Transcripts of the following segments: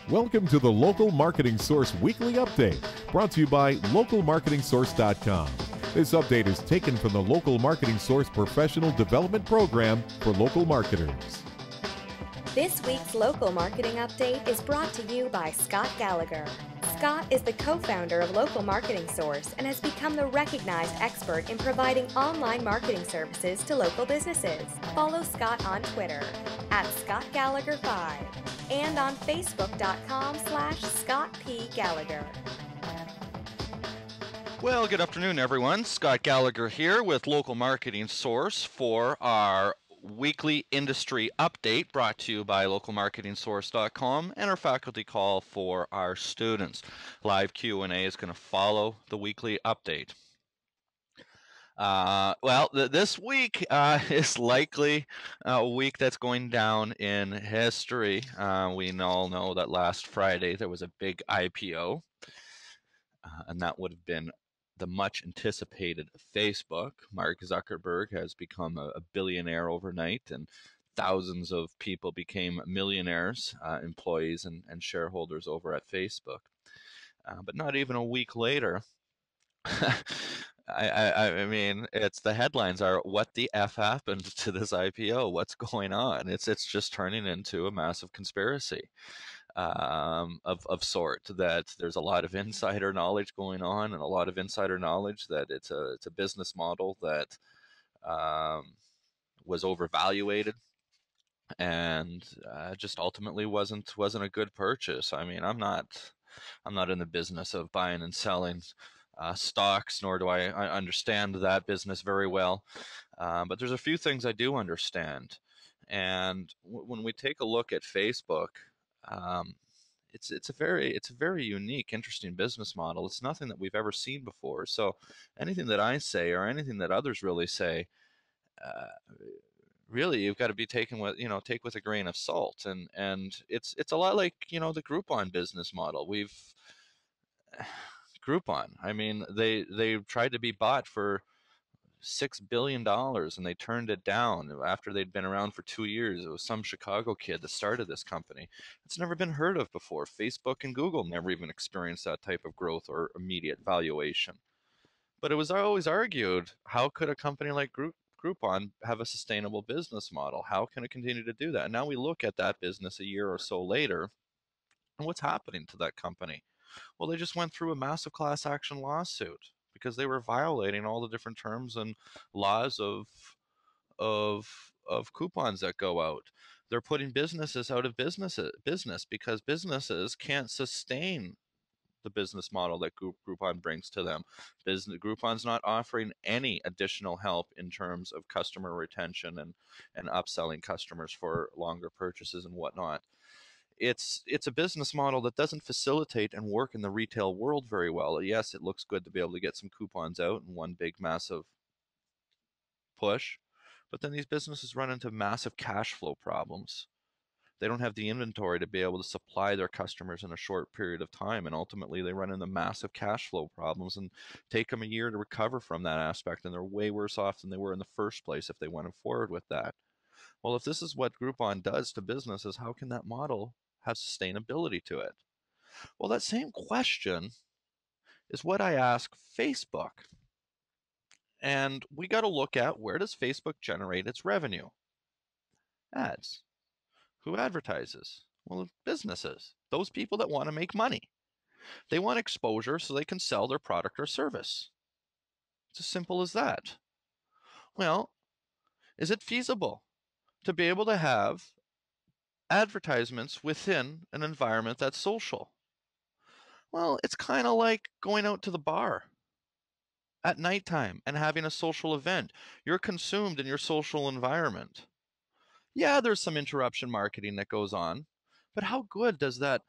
Welcome to the Local Marketing Source Weekly Update, brought to you by localmarketingsource.com. This update is taken from the Local Marketing Source Professional Development Program for local marketers. This week's Local Marketing Update is brought to you by Scott Gallagher. Scott is the co-founder of Local Marketing Source and has become the recognized expert in providing online marketing services to local businesses. Follow Scott on Twitter @ScottGallagher5 and on Facebook.com/ScottPGallagher. Well, good afternoon, everyone. Scott Gallagher here with Local Marketing Source for our weekly industry update brought to you by localmarketingsource.com and our faculty call for our students. Live Q&A is going to follow the weekly update. This week is likely a week that's going down in history. We all know that last Friday there was a big IPO, and that would have been the much anticipated Facebook. Mark Zuckerberg has become a billionaire overnight, and thousands of people became millionaires, employees and shareholders over at Facebook. But not even a week later, I mean, it's the headlines are, what the F happened to this IPO? What's going on? It's just turning into a massive conspiracy. Of sort, that there's a lot of insider knowledge going on, and a lot of insider knowledge that it's a business model that was overvaluated and just ultimately wasn't a good purchase. I mean, I'm not in the business of buying and selling stocks, nor do I understand that business very well. But there's a few things I do understand, and when we take a look at Facebook. It's a very unique, interesting business model. It's nothing that we've ever seen before. So anything that I say or anything that others really say, really you've got to be taken with take with a grain of salt. And it's a lot like the Groupon business model. Groupon. I mean, they tried to be bought for $6 billion and they turned it down after they'd been around for 2 years. It was some Chicago kid that started this company. It's never been heard of before. Facebook and Google never even experienced that type of growth or immediate valuation. But it was always argued, how could a company like Groupon have a sustainable business model? How can it continue to do that? And now we look at that business a year or so later, and what's happening to that company? Well, they just went through a massive class action lawsuit because they were violating all the different terms and laws of coupons that go out. They're putting businesses out of business because businesses can't sustain the business model that Groupon brings to them. Groupon's not offering any additional help in terms of customer retention and upselling customers for longer purchases and whatnot. It's a business model that doesn't facilitate and work in the retail world very well. Yes, it looks good to be able to get some coupons out in one big massive push, but then these businesses run into massive cash flow problems. They don't have the inventory to be able to supply their customers in a short period of time, and ultimately they run into massive cash flow problems and take them a year to recover from that aspect, and they're way worse off than they were in the first place if they went forward with that. Well, if this is what Groupon does to businesses, how can that model have sustainability to it? Well, that same question is what I ask Facebook. And we got to look at, where does Facebook generate its revenue? Ads. Who advertises? Well, businesses. Those people that want to make money. They want exposure so they can sell their product or service. It's as simple as that. Well, is it feasible to be able to have advertisements within an environment that's social? Well, it's kind of like going out to the bar at nighttime and having a social event. You're consumed in your social environment. Yeah, there's some interruption marketing that goes on, but how good does that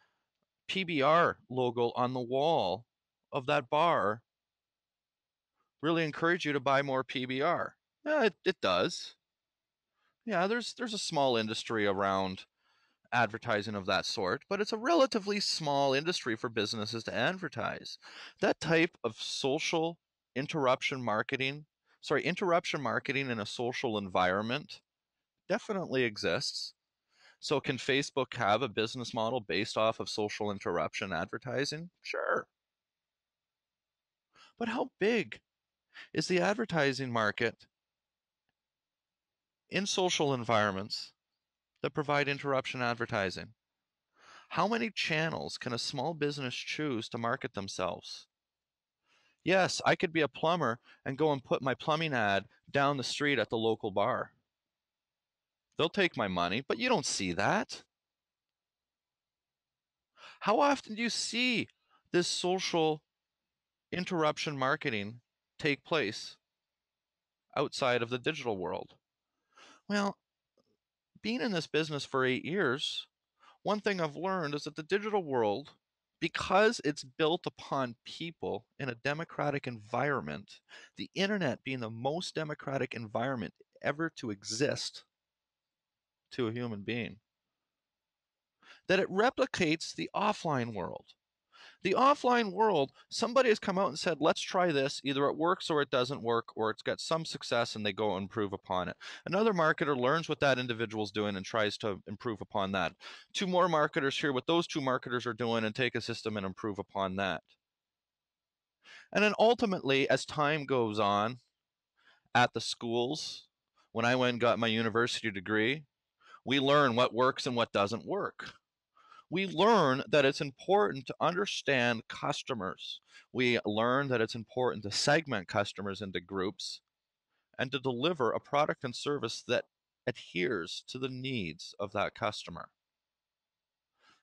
PBR logo on the wall of that bar really encourage you to buy more PBR? Yeah, it does. Yeah, there's a small industry around advertising of that sort, but it's a relatively small industry for businesses to advertise. That type of social interruption marketing in a social environment definitely exists. So can Facebook have a business model based off of social interruption advertising? Sure. But how big is the advertising market in social environments that provide interruption advertising? How many channels can a small business choose to market themselves? Yes, I could be a plumber and go and put my plumbing ad down the street at the local bar. They'll take my money, but you don't see that. How often do you see this social interruption marketing take place outside of the digital world? Well, being in this business for 8 years, one thing I've learned is that the digital world, because it's built upon people in a democratic environment, the internet being the most democratic environment ever to exist to a human being, that it replicates the offline world. The offline world, somebody has come out and said, let's try this. Either it works or it doesn't work, or it's got some success and they go and improve upon it. Another marketer learns what that individual's doing and tries to improve upon that. Two more marketers hear what those two marketers are doing and take a system and improve upon that. And then ultimately, as time goes on at the schools, when I went and got my university degree, we learn what works and what doesn't work. We learn that it's important to understand customers. We learn that it's important to segment customers into groups and to deliver a product and service that adheres to the needs of that customer.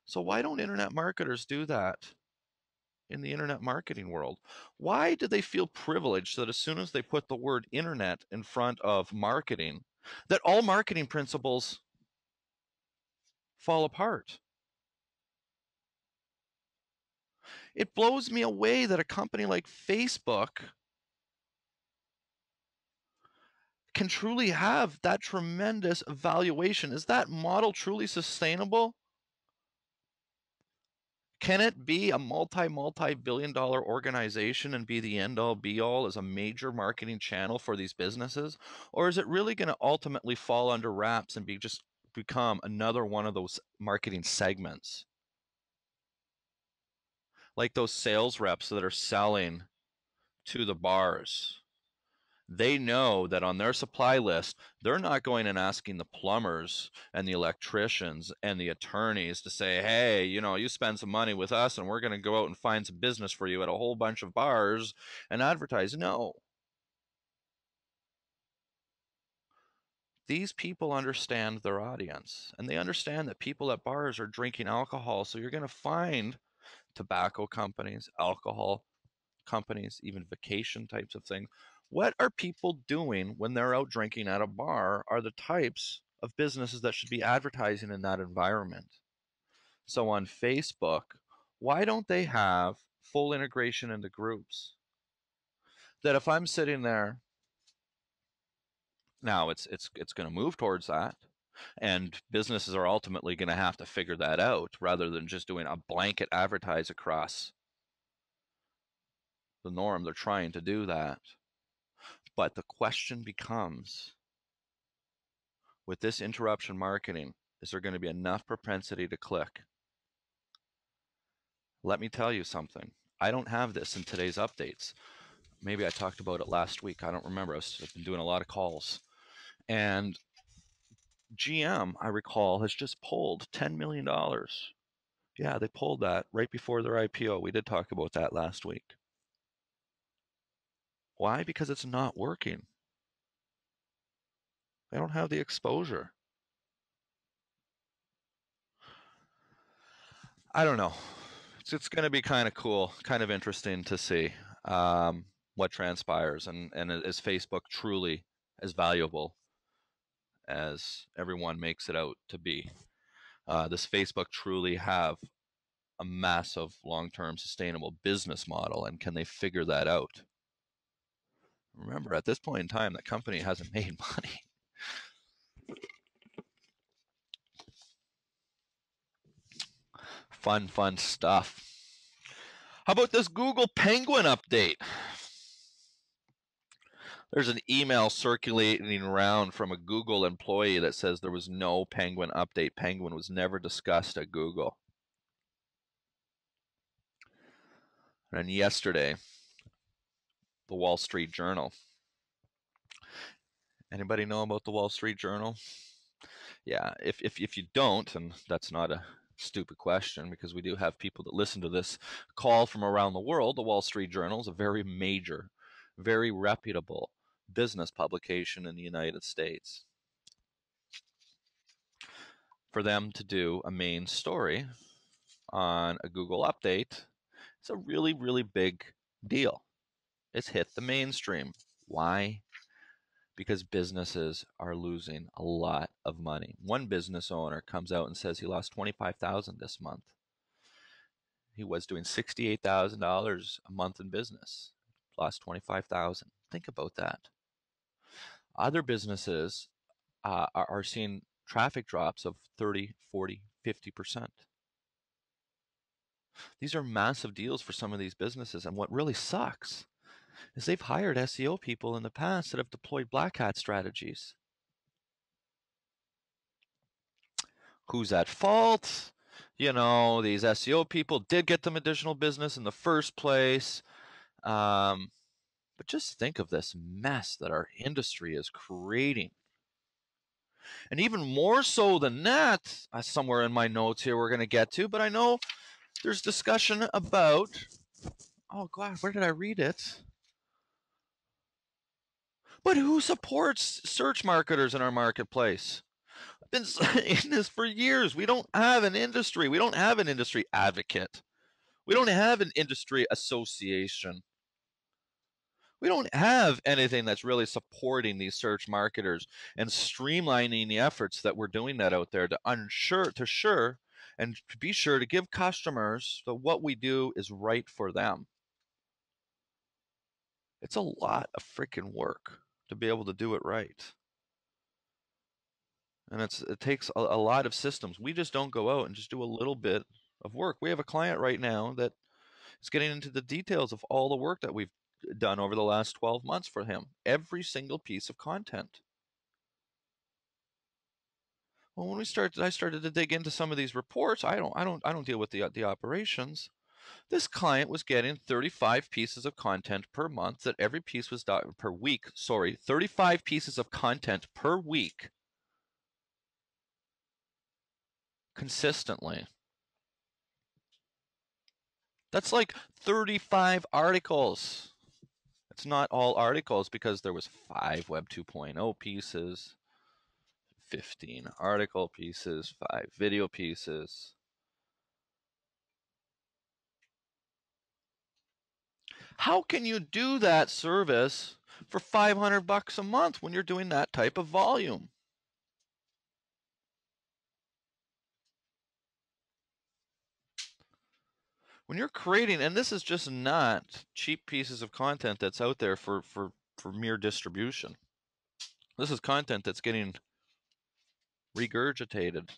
So why don't internet marketers do that in the internet marketing world? Why do they feel privileged that as soon as they put the word internet in front of marketing, that all marketing principles fall apart? It blows me away that a company like Facebook can truly have that tremendous valuation. Is that model truly sustainable? Can it be a multi-billion dollar organization and be the end all be all as a major marketing channel for these businesses? Or is it really going to ultimately fall under wraps and become another one of those marketing segments? Like those sales reps that are selling to the bars. They know that on their supply list, they're not going and asking the plumbers and the electricians and the attorneys to say, hey, you spend some money with us and we're going to go out and find some business for you at a whole bunch of bars and advertise. No. These people understand their audience and they understand that people at bars are drinking alcohol. So you're going to find tobacco companies, alcohol companies, even vacation types of things. What are people doing when they're out drinking at a bar are the types of businesses that should be advertising in that environment. So on Facebook, why don't they have full integration into groups? That if I'm sitting there, now it's going to move towards that. And businesses are ultimately going to have to figure that out rather than just doing a blanket advertise across the norm. They're trying to do that. But the question becomes, with this interruption marketing, is there going to be enough propensity to click? Let me tell you something. I don't have this in today's updates. Maybe I talked about it last week. I don't remember. I've been doing a lot of calls. And GM, I recall, has just pulled $10 million. Yeah, they pulled that right before their IPO. We did talk about that last week. Why? Because it's not working. They don't have the exposure. I don't know. It's going to be kind of cool, kind of interesting to see what transpires, and is Facebook truly as valuable as everyone makes it out to be? Does Facebook truly have a massive, long-term, sustainable business model, and can they figure that out? Remember, at this point in time, the company hasn't made money. Fun stuff. How about this Google Penguin update? There's an email circulating around from a Google employee that says there was no Penguin update. Penguin was never discussed at Google. And yesterday, the Wall Street Journal. Anybody know about the Wall Street Journal? Yeah, if you don't, and that's not a stupid question because we do have people that listen to this call from around the world, the Wall Street Journal is a very major, very reputable business publication in the United States. For them to do a main story on a Google update, it's a really, really big deal. It's hit the mainstream. Why? Because businesses are losing a lot of money. One business owner comes out and says he lost $25,000 this month. He was doing $68,000 a month in business, lost $25,000. Think about that. Other businesses are seeing traffic drops of 30, 40, 50%. These are massive deals for some of these businesses. And what really sucks is they've hired SEO people in the past that have deployed black hat strategies. Who's at fault? You know, these SEO people did get them additional business in the first place. But just think of this mess that our industry is creating. And even more so than that, somewhere in my notes here we're going to get to, but I know there's discussion about, oh God, where did I read it? But who supports search marketers in our marketplace? I've been saying this for years. We don't have an industry. We don't have an industry advocate. We don't have an industry association. We don't have anything that's really supporting these search marketers and streamlining the efforts that we're doing that out there to be sure to give customers that what we do is right for them. It's a lot of freaking work to be able to do it right. And it takes a lot of systems. We just don't go out and just do a little bit of work. We have a client right now that is getting into the details of all the work that we've done over the last 12 months for him. Every single piece of content. Well, when I started to dig into some of these reports. I don't deal with the operations. This client was getting 35 pieces of content per month. That every piece was per week. Sorry, 35 pieces of content per week, consistently. That's like 35 articles. It's not all articles because there was 5 Web 2.0 pieces, 15 article pieces, 5 video pieces. How can you do that service for $500 a month when you're doing that type of volume? When you're creating, and this is just not cheap pieces of content that's out there for mere distribution. This is content that's getting regurgitated.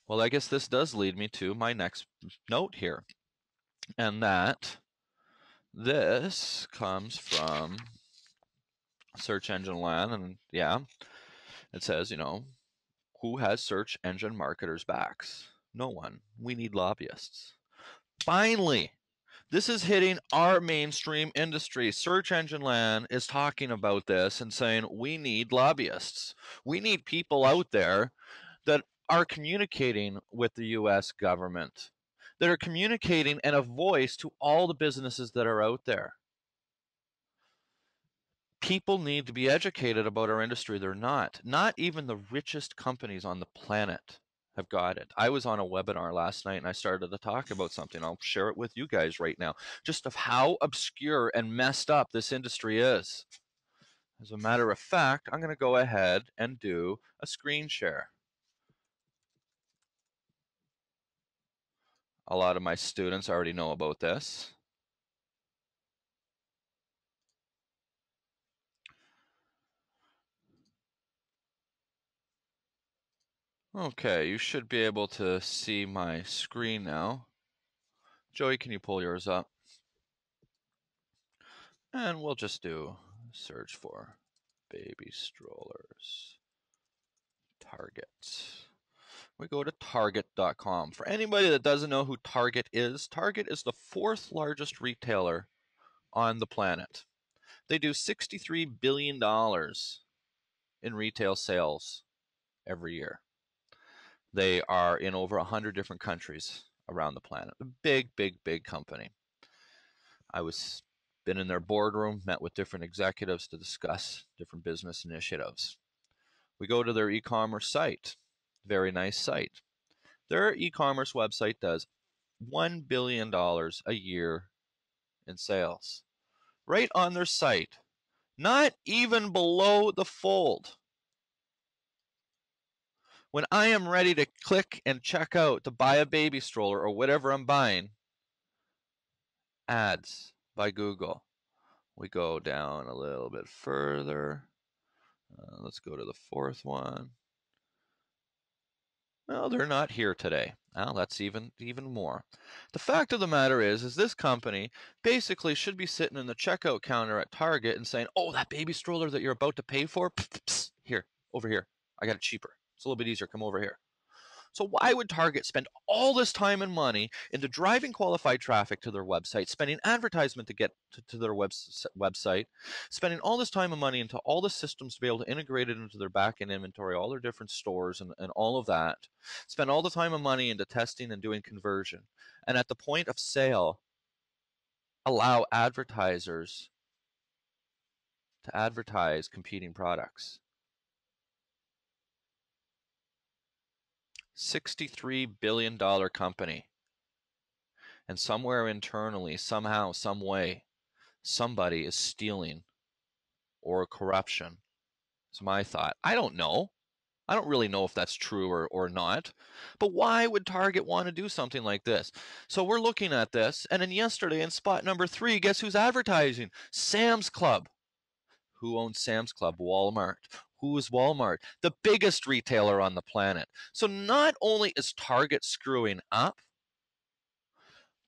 Well, I guess this does lead me to my next note here. And that this comes from Search Engine Land. And yeah, it says, who has search engine marketers' backs? No one. We need lobbyists. Finally, this is hitting our mainstream industry. Search Engine Land is talking about this and saying we need lobbyists. We need people out there that are communicating with the US government, that are communicating and a voice to all the businesses that are out there. People need to be educated about our industry. They're not. Not even the richest companies on the planet have got it. I was on a webinar last night and I started to talk about something. I'll share it with you guys right now, just of how obscure and messed up this industry is. As a matter of fact, I'm going to go ahead and do a screen share. A lot of my students already know about this. Okay, you should be able to see my screen now. Joey, can you pull yours up? And we'll just do search for baby strollers. Target. We go to Target.com. For anybody that doesn't know who Target is the fourth largest retailer on the planet. They do $63 billion in retail sales every year. They are in over 100 different countries around the planet. A big, big, big company. I was been in their boardroom, met with different executives to discuss different business initiatives. We go to their e-commerce site. Very nice site. Their e-commerce website does $1 billion a year in sales. Right on their site. Not even below the fold. When I am ready to click and check out to buy a baby stroller or whatever I'm buying, ads by Google. We go down a little bit further. Let's go to the fourth one. Well, they're not here today. Well, that's even more. The fact of the matter is this company basically should be sitting in the checkout counter at Target and saying, oh, that baby stroller that you're about to pay for, here, over here. I got it cheaper. It's a little bit easier. Come over here. So why would Target spend all this time and money into driving qualified traffic to their website, spending advertisement to get to their website, spending all this time and money into all the systems to be able to integrate it into their back-end inventory, all their different stores and all of that, spend all the time and money into testing and doing conversion, and at the point of sale, allow advertisers to advertise competing products? $63 billion company. And somewhere internally, somehow, some way, somebody is stealing or corruption. It's my thought. I don't know. I don't really know if that's true or not. But why would Target want to do something like this? So we're looking at this, and then yesterday in spot number 3, guess who's advertising? Sam's Club. Who owns Sam's Club? Walmart. Who is Walmart? The biggest retailer on the planet. So not only is Target screwing up,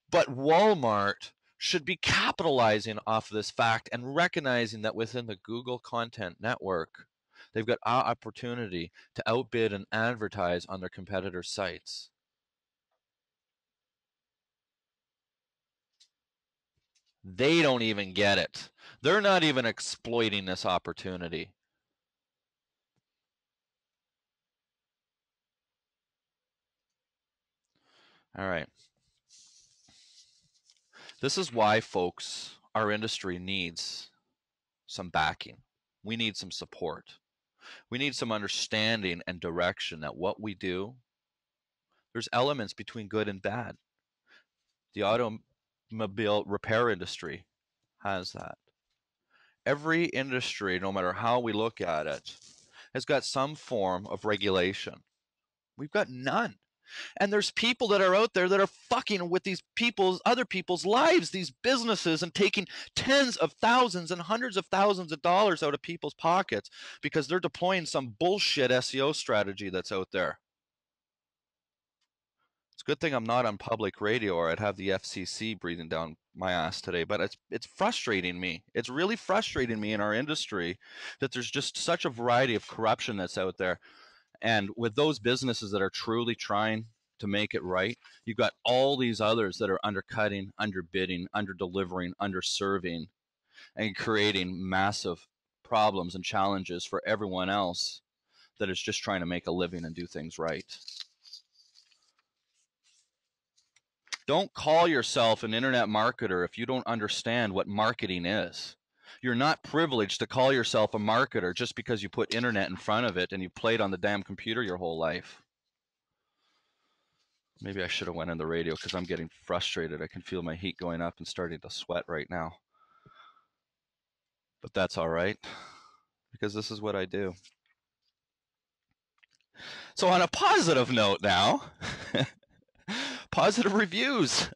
but Walmart should be capitalizing off of this fact and recognizing that within the Google Content Network, they've got an opportunity to outbid and advertise on their competitors' sites. They don't even get it. They're not even exploiting this opportunity. All right. This is why, folks, our industry needs some backing. We need some support. We need some understanding and direction that what we do, there's elements between good and bad. The automobile repair industry has that. Every industry, no matter how we look at it, has got some form of regulation. We've got none. And there's people that are out there that are fucking with these other people's lives, these businesses, and taking tens of thousands and hundreds of thousands of dollars out of people's pockets because they're deploying some bullshit SEO strategy that's out there. It's a good thing I'm not on public radio, or I'd have the FCC breathing down my ass today. But it's frustrating me. It's really frustrating me in our industry that there's just such a variety of corruption that's out there. And with those businesses that are truly trying to make it right, you've got all these others that are undercutting, underbidding, underdelivering, underserving, and creating massive problems and challenges for everyone else that is just trying to make a living and do things right. Don't call yourself an internet marketer if you don't understand what marketing is. You're not privileged to call yourself a marketer just because you put internet in front of it and you played on the damn computer your whole life. Maybe I should have went on the radio because I'm getting frustrated. I can feel my heat going up and starting to sweat right now. But that's all right, because this is what I do. So on a positive note now, positive reviews.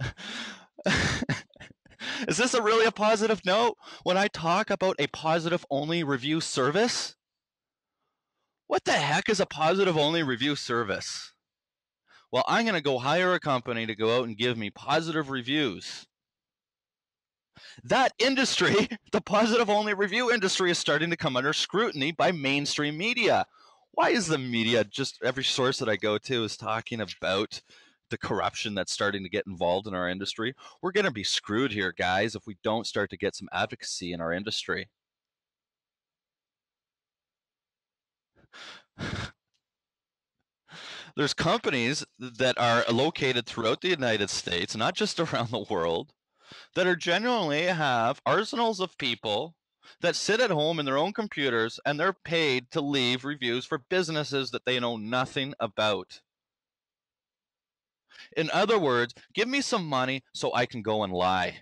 Is this really a positive note when I talk about a positive only review service? What the heck is a positive only review service? Well, I'm going to go hire a company to go out and give me positive reviews. That industry, the positive only review industry, is starting to come under scrutiny by mainstream media. Why is the media, just every source that I go to is talking about the corruption that's starting to get involved in our industry? We're going to be screwed here, guys, if we don't start to get some advocacy in our industry. There's companies that are located throughout the United States, not just around the world, that are genuinely have arsenals of people that sit at home in their own computers and they're paid to leave reviews for businesses that they know nothing about. In other words, give me some money so I can go and lie.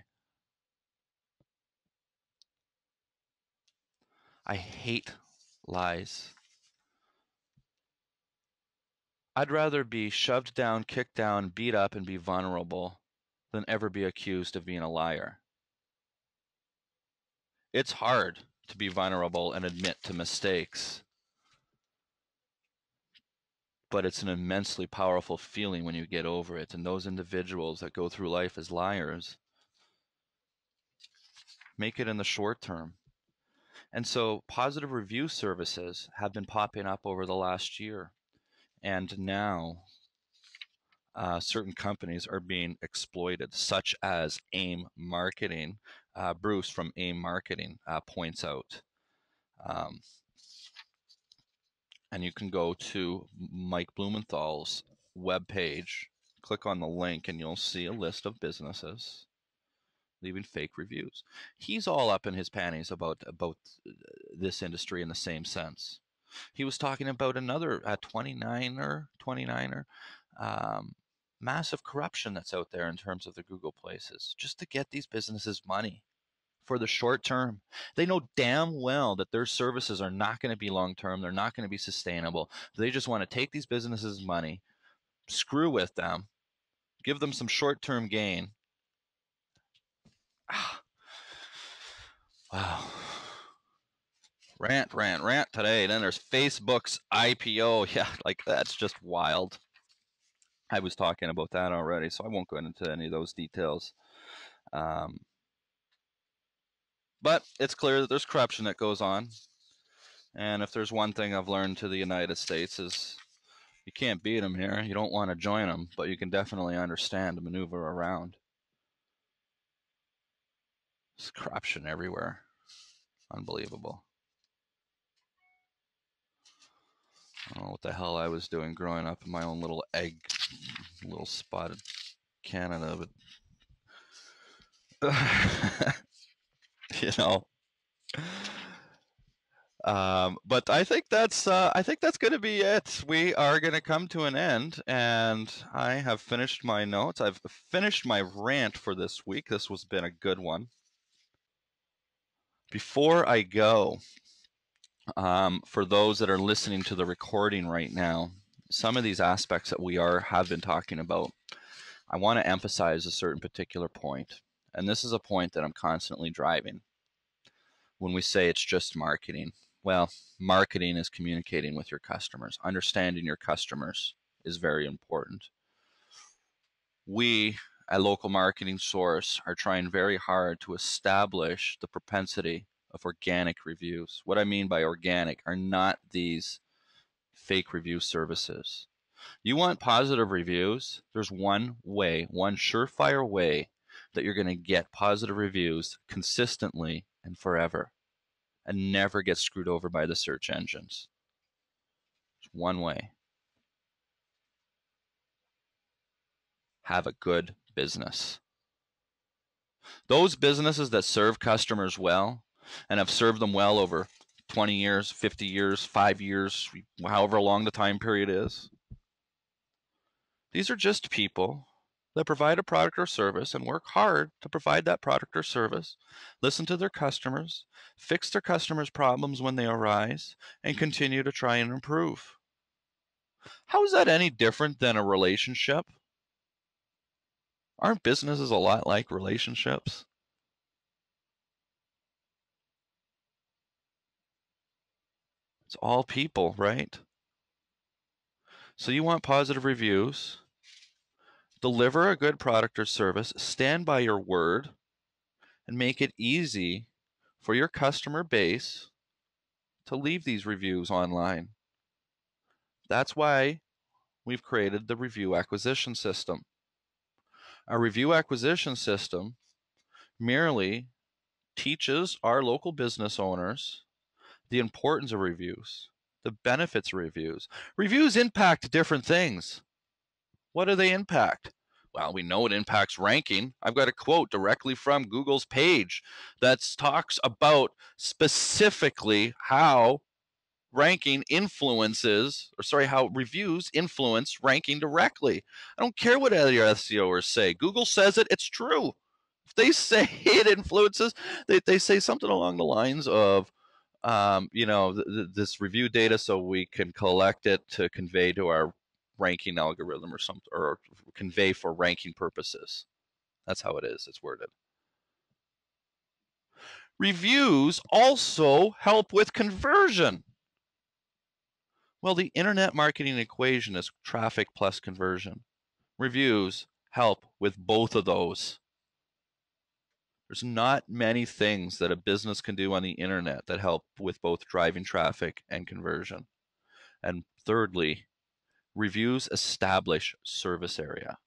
I hate lies. I'd rather be shoved down, kicked down, beat up, and be vulnerable than ever be accused of being a liar. It's hard to be vulnerable and admit to mistakes, but it's an immensely powerful feeling when you get over it. And those individuals that go through life as liars make it in the short term. And so positive review services have been popping up over the last year. And now certain companies are being exploited, such as AIM Marketing. Bruce from AIM Marketing points out. And you can go to Mike Blumenthal's webpage, click on the link, and you'll see a list of businesses leaving fake reviews. He's all up in his panties about this industry in the same sense. He was talking about another 29er, massive corruption that's out there in terms of the Google places, just to get these businesses money for the short term. They know damn well that their services are not going to be long term. They're not going to be sustainable. They just want to take these businesses' money, screw with them, give them some short term gain. Wow. Rant today. Then there's Facebook's IPO. Yeah, like that's just wild. I was talking about that already, so I won't go into any of those details. But it's clear that there's corruption that goes on. And if there's one thing I've learned to the United States is you can't beat them here. You don't want to join them, but you can definitely understand and maneuver around. There's corruption everywhere. Unbelievable. I don't know what the hell I was doing growing up in my own little little spotted Canada, but you know. But I think that's going to be it. We are going to come to an end, and I have finished my notes. I've finished my rant for this week. This has been a good one. Before I go, for those that are listening to the recording right now, some of these aspects that we have been talking about, I want to emphasize a certain particular point, and this is a point that I'm constantly driving. When we say it's just marketing, well, marketing is communicating with your customers. Understanding your customers is very important. We, at Local Marketing Source, are trying very hard to establish the propensity of organic reviews. What I mean by organic are not these fake review services. You want positive reviews? There's one way, one surefire way that you're going to get positive reviews consistently and forever and never get screwed over by the search engines. There's one way. Have a good business. Those businesses that serve customers well and have served them well over 20 years, 50 years, 5 years, however long the time period is, these are just people that provide a product or service and work hard to provide that product or service, listen to their customers, fix their customers' problems when they arise, and continue to try and improve. How is that any different than a relationship? Aren't businesses a lot like relationships? It's all people, right? So you want positive reviews. Deliver a good product or service, stand by your word, and make it easy for your customer base to leave these reviews online. That's why we've created the review acquisition system. Our review acquisition system merely teaches our local business owners the importance of reviews, the benefits of reviews. Reviews impact different things. What do they impact? Well, we know it impacts ranking. I've got a quote directly from Google's page that talks about specifically how how reviews influence ranking directly. I don't care what other SEOers say. Google says it, it's true. If they say it influences, they say something along the lines of, this review data so we can collect it to convey to our ranking algorithm or something, or convey for ranking purposes. That's how it is. It's worded. Reviews also help with conversion. Well, the internet marketing equation is traffic plus conversion. Reviews help with both of those. There's not many things that a business can do on the internet that help with both driving traffic and conversion. And thirdly, reviews establish service area.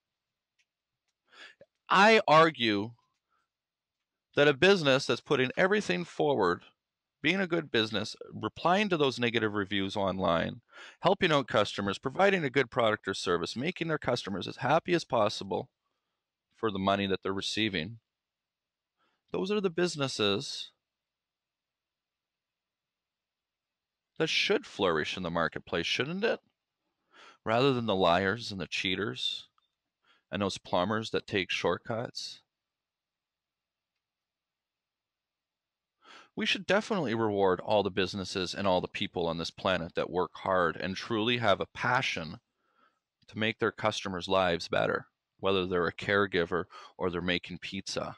I argue that a business that's putting everything forward, being a good business, replying to those negative reviews online, helping out customers, providing a good product or service, making their customers as happy as possible for the money that they're receiving, those are the businesses that should flourish in the marketplace, shouldn't it? Rather than the liars and the cheaters and those plumbers that take shortcuts. We should definitely reward all the businesses and all the people on this planet that work hard and truly have a passion to make their customers' lives better, whether they're a caregiver or they're making pizza.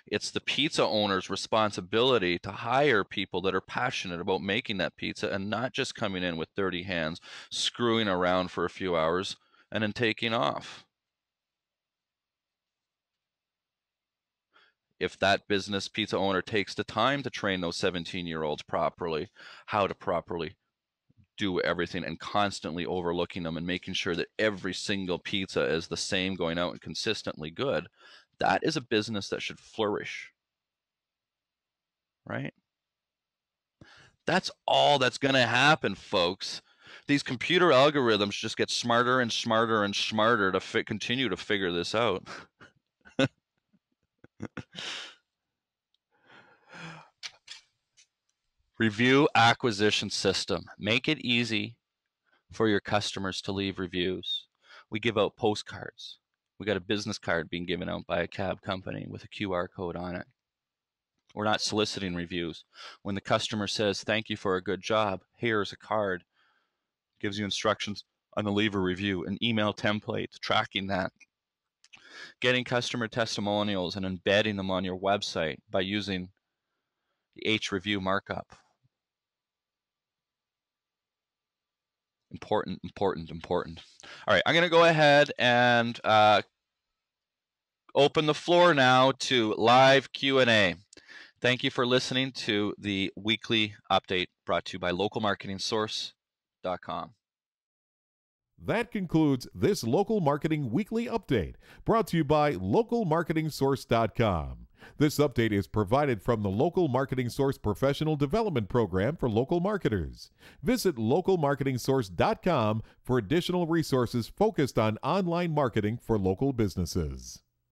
It's the pizza owner's responsibility to hire people that are passionate about making that pizza and not just coming in with dirty hands, screwing around for a few hours, and then taking off. If that business pizza owner takes the time to train those 17-year-olds properly, how to properly do everything, and constantly overlooking them and making sure that every single pizza is the same going out and consistently good, that is a business that should flourish, right? That's all that's going to happen, folks. These computer algorithms just get smarter and smarter and smarter to continue to figure this out. Review acquisition system. Make it easy for your customers to leave reviews. We give out postcards. We got a business card being given out by a cab company with a QR code on it. We're not soliciting reviews. When the customer says, thank you for a good job, here's a card. Gives you instructions on the leave a review, an email template tracking that. Getting customer testimonials and embedding them on your website by using the H-review markup. Important, important, important. All right, I'm going to go ahead and open the floor now to live Q&A. Thank you for listening to the weekly update brought to you by localmarketingsource.com. That concludes this Local Marketing Weekly Update, brought to you by localmarketingsource.com. This update is provided from the Local Marketing Source Professional Development Program for local marketers. Visit localmarketingsource.com for additional resources focused on online marketing for local businesses.